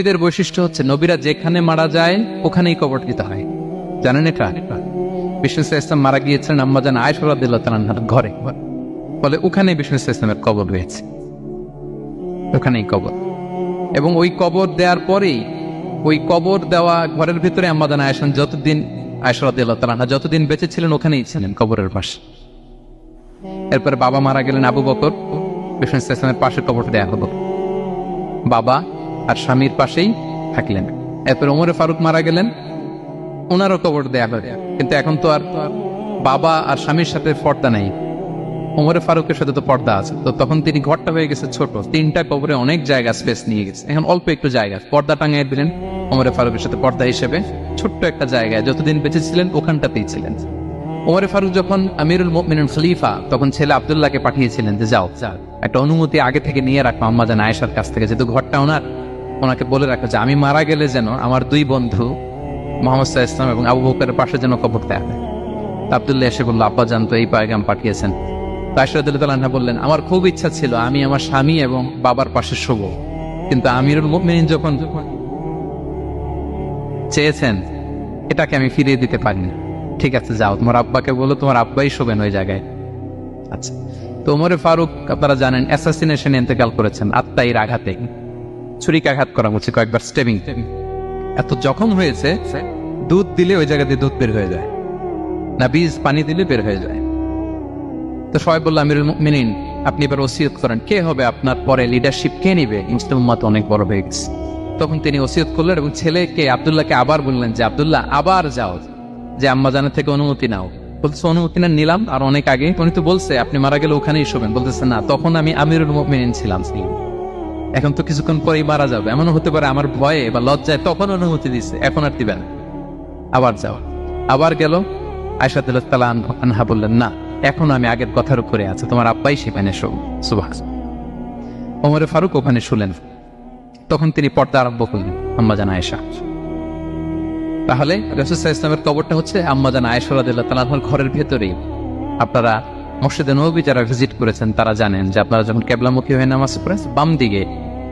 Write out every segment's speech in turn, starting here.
এদের বৈশিষ্ট্য হচ্ছে নবীরা যেখানে মারা যায় ওখানেই কবর দিতে হয়। জানেন এটা? বিষ্ণু ইসলাম মারা গিয়েছিলেন আম্মাজান আয়েশা রাদিয়াল্লাহু তাআলার ঘরে, ফলে ওখানেই বিষ্ণু ইসলামের কবর রয়েছে, ওখানেই কবর। এবং ওই কবর দেওয়ার পরেই ওই কবর দেওয়া ঘরের ভিতরে আম্মাজান আয়েশা রাদিয়াল্লাহু তাআলা যতদিন বেঁচে ছিলেন ওখানেই ছিলেন, কবরের পাশে। এরপরে বাবা মারা গেলেন আবু বকর, বিষ্ণু ইসলামের পাশে কবর দেয়া হলো, বাবা আর স্বামীর পাশেই থাকলেন। এরপর ওমরে ফারুক মারা গেলেন, ওনারও কবর দেয়া হলো। কিন্তু এখন তো আর বাবা আর স্বামীর সাথে পর্দা নেই, ওমরে ফারুকের সাথে তো পর্দা আছে। তো তখন তিনি ঘরটা হয়ে গেছে ছোট, 3টা কবরে অনেক জায়গা স্পেস নিয়ে গেছে। এখন অল্প একটু জায়গা পর্দা টাঙিয়ে দিলেন ওমরে ফারুকের সাথে পর্দা হিসেবে, ছোট্ট একটা জায়গায় যতদিন বেঁচে ছিলেন ওখানটাতেই ছিলেন। ওমরে ফারুক যখন আমিরুল মুমিনিন খলিফা, তখন ছেলে আব্দুল্লাহকে পাঠিয়েছিলেন যে যাও একটা অনুমতি আগে থেকে নিয়ে রাখো আম্মাজান আয়েশার কাছ থেকে, যেহেতু ঘরটা ওনাকে বলে রাখো যে আমি মারা গেলে যেন আমার 2 বন্ধু মুহাম্মদ সাল্লাল্লাহু আলাইহি ওয়াসাল্লাম এবং আবু বকরের পাশে যেন কবর দেয়া হয়। আব্দুল্লাহ এসে বলল, আব্বা জান তো এই পয়গাম পাঠিয়েছেন। আয়েশা রাদিয়াল্লাহু তাআলা বললেন, আমার খুব ইচ্ছা ছিল আমি আমার স্বামী এবং বাবার পাশে শোবো, কিন্তু আমিরুল মুমিনিন যখন চেয়েছেন এটাকে আমি ফিরিয়ে দিতে পারি না। ঠিক আছে যাও, তোমার আব্বাকে বলো তোমার আব্বাই শোবেন ওই জায়গায়। আচ্ছা, তো ওমরে ফারুক আপনারা জানেন অ্যাসাসিনেশনে ইন্তেকাল করেছেন, আত্মাইর আঘাতে, ছুরিকাঘাত করা হচ্ছে কয়েকবার, স্টেবিং। এত জখম হয়েছে দুধ দিলে ওই জায়গা দিয়ে দুধ বের হয়ে যায় না, বীজ পানি দিলে বের হয়ে যায়। তো সবাই বলল, আমিরুল মুমিনিন আপনি এবার ওসিয়ত করেন, কে হবে আপনার পরে লিডারশিপ, কে নিবে? মুসলিম উম্মাত অনেক বড় হয়ে গেছে। তখন তিনি ওসিয়ত করলেন এবং ছেলেকে আব্দুল্লাহকে আবার বললেন যে আব্দুল্লাহ আবার যাও, যে আম্মাজানের থেকে অনুমতি নাও। বলতেছে অনুমতি না নিলাম আর অনেক আগে, উনি তো বলছে আপনি মারা গেলে ওখানেই শোবেন। বলতেছে না, তখন আমি আমিরুল মুমিনিন ছিলাম, এখন তো কিছুক্ষণ পরেই মারা যাবে, এমনও হতে পারে আমার ভয়ে বা লজ্জায় তখন অনুমতি দিছে, এখন আর দিবেন, আবার যাও। আবার গেল। আয়েশা রাদিয়াল্লাহু তাআলা আনহা বললেন, না এখন আমি আগের কথার উপরে আছে, তোমার আব্বাই সেখানে শোন। সুবহানাল্লাহ। ওমরে ফারুক ওখানে শুলেন। তখন তিনি পর্দা আরম্ভ করলেন আম্মাজান আয়েশা। তাহলে রাসূল সাল্লাল্লাহু আলাইহি ওয়াসাল্লামের কবরটা হচ্ছে আম্মাজান আয়েশা রাদিয়াল্লাহু তাআলা আনহার ঘরের ভেতরেই। আপনারা মসজিদে নববী যারা ভিজিট করেছেন তারা জানেন যে আপনারা যখন কিবলামুখী হয়ে নামাজ পড়েন, বাম দিকে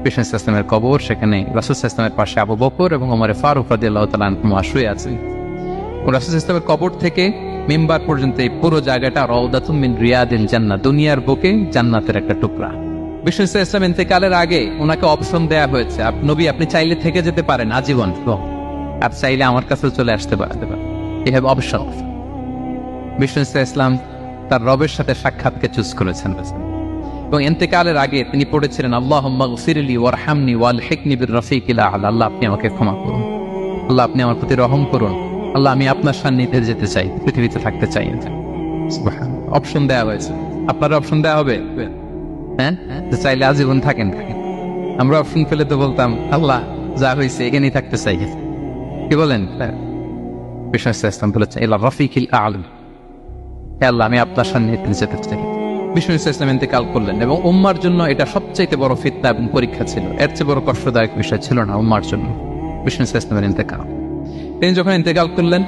বিষ্ণু ইসলামের কবর, সেখানে রাসূল সাল্লাল্লাহু আলাইহি ওয়াসাল্লামের পাশে আবু বকর এবং ওমরে ফারুক রাদিয়াল্লাহু তাআলা আনহুমা শুয়ে আছেন। রাসূল সাল্লাল্লাহু আলাইহি ওয়াসাল্লামের কবর থেকে মিম্বার পর্যন্ত এই পুরো জায়গাটা রাউদাতুম মিন রিয়াদিল জান্নাহ, দুনিয়ার বুকে জান্নাতের একটা টুকরা। বিষ্ণু ইসলাম ইন্তেকালের আগে ওনাকে অপশন দেয়া হয়েছে, নবী আপনি চাইলে থেকে যেতে পারেন আজীবন, আর চাইলে আমার কাছে চলে আসতে পারেন, এই হ্যাভ অপশন। বিষ্ণু ইসলাম তার রবের সাথে সাক্ষাৎকে চুজ করেছেন এবং ইন্তেকালের আগে তিনি পড়েছিলেন আল্লাহুম্মা গফিরলি ওয়ারহামনি ওয়ালহিকনি বির-রাফিকিল আ'লা, আল্লাহ আপনি আমাকে ক্ষমা করুন, আল্লাহ আপনি আমার প্রতি রহম করুন, আল্লাহ আমি আপনার সান্নিধ্যে যেতে চাই, পৃথিবীতে থাকতে চাই। অপশন দেওয়া হয়েছে, আপনার অপশন দেওয়া হবে, হ্যাঁ চাইলে আজীবন থাকেন। আমরা অপশন পেলে তো বলতাম আল্লাহ যা হয়েছে এখানেই থাকতে চাই, কি বলেন? বিষ্ণু ইসলাম বলেছেন ইলা রাফিকিল আ'লা, আল্লাহ আমি আপনার সান্নিধ্যে যেতে চাই। বিষ্ণু ইসলাম ইন্তেকাল করলেন এবং উম্মার জন্য এটা সবচাইতে বড় ফিতনা এবং পরীক্ষা ছিল, এর চেয়ে বড় কষ্টদায়ক বিষয় ছিল না উম্মার জন্য বিষ্ণু ইসলামের ইন্তেকাল। তিনি যখন ইন্তেকাল করলেন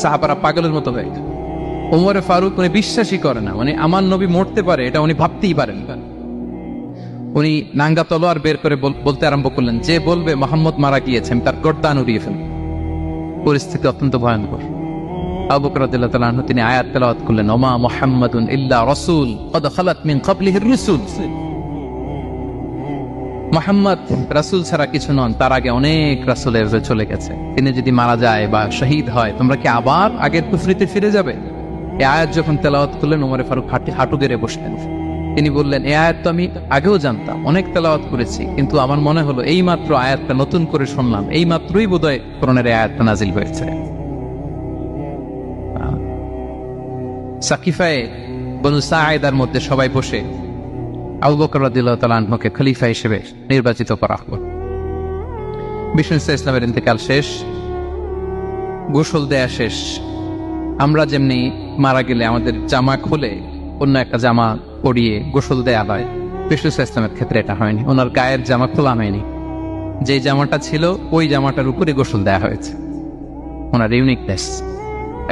সাহাবারা পাগলের মতো হয়ে গেল। ওমরে ফারুক উনি বিশ্বাসই করে না, মানে আমার নবী মরতে পারে এটা উনি ভাবতেই পারেন। উনি নাঙ্গা তলোয়ার বের করে বলতে আরম্ভ করলেন, যে বলবে মুহাম্মদ মারা গিয়েছে আমি তার গর্দান উড়িয়ে ফেলব। পরিস্থিতি অত্যন্ত ভয়ঙ্কর। আবু বকর রাদিয়াল্লাহু তাআলা আনহু তিনি আয়াত তেলাওয়াত করলেন, ওমা মুহাম্মাদুন ইল্লা রাসূল ক্বাদ খালাত মিন ক্বাবলিহির রুসুল, মুহাম্মদ রাসূল ছাড়া কিছু নন, তার আগে অনেক রাসূল চলে গেছে, তিনি যদি মারা যায় বা শহীদ হয় তোমরা কি আবার আগের কুফরিতে ফিরে যাবে? এই আয়াত যখন তেলাওয়াত করলেন ওমরে ফারুক হাঁটু গেড়ে বসলেন। তিনি বললেন, এই আয়াত তো আমি আগেও জানতাম, অনেক তেলাওয়াত করেছি, কিন্তু আমার মনে হলো এই মাত্র আয়াতটা নতুন করে শুনলাম, এই মাত্রই বোধহয় কোরআনের এই আয়াতটা নাজিল হয়েছে। সাকিফায়ে বনু সাঈদার মধ্যে সবাই বসে আবু বকর রাদিয়াল্লাহু তাআলা আনহুকে খলিফা হিসেবে নির্বাচিত করা হলো। বিষ্ণু ইসলামের ইন্তেকাল শেষ, গোসল দেয়া শেষ। আমরা যেমনি মারা গেলে আমাদের জামা খুলে অন্য একটা জামা পরিয়ে গোসল দেয়া হয়, বিষ্ণু ইসলামের ক্ষেত্রে এটা হয়নি, ওনার গায়ের জামা খোলা হয়নি, যে জামাটা ছিল ওই জামাটার উপরে গোসল দেয়া হয়েছে, ওনার ইউনিকনেস।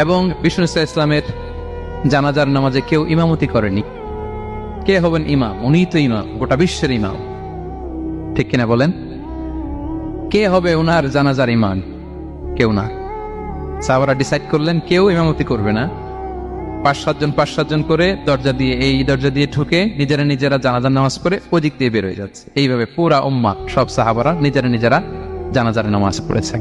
এবং বিষ্ণু ইসলামের জানাজার নামাজে কেউ ইমামতি করেনি। কে হবেন ইমাম? উনিই তো ইমাম, গোটা বিশ্বের ইমাম, ঠিক কিনা বলেন? কে হবে ওনার জানাজার ইমাম? কেউ না। সাহাবারা ডিসাইড করলেন কেউ ইমামতি করবে না। 5-7 জন করে দরজা দিয়ে, এই দরজা দিয়ে ঢুকে নিজেরা জানাজার নামাজ পড়ে ওদিক দিয়ে বের হয়ে যাচ্ছে। এইভাবে পুরা উম্মাহ সব সাহাবারা নিজেরা জানাজার নামাজ পড়েছে।